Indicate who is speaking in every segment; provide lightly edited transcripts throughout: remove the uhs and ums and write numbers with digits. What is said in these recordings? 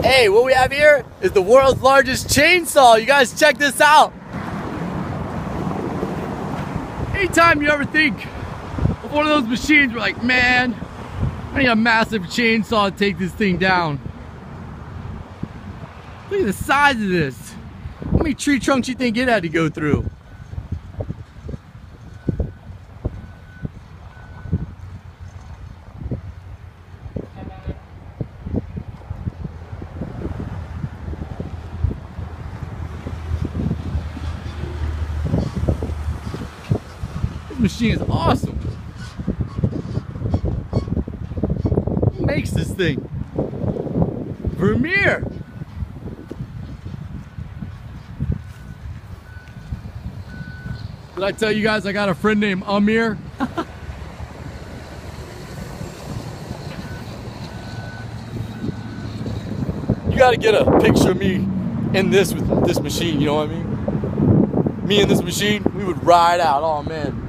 Speaker 1: Hey, what we have here is the world's largest chainsaw. You guys check this out. Anytime you ever think of one of those machines, we're like, man, I need a massive chainsaw to take this thing down. Look at the size of this. How many tree trunks you think it had to go through? This machine is awesome. Who makes this thing? Vermeer. Did I tell you guys I got a friend named Amir? You gotta get a picture of me in this with this machine, you know what I mean? Me and this machine, we would ride out. Oh man.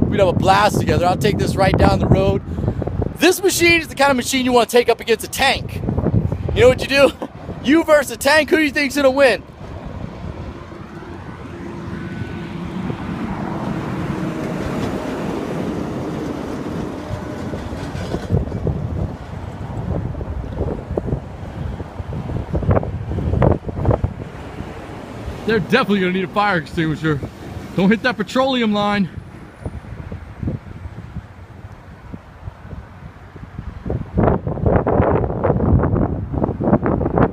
Speaker 1: We'd have a blast together. I'll take this right down the road. This machine is the kind of machine you want to take up against a tank. You know what you do? You versus a tank, who do you think's gonna win? They're definitely gonna need a fire extinguisher. Don't hit that petroleum line.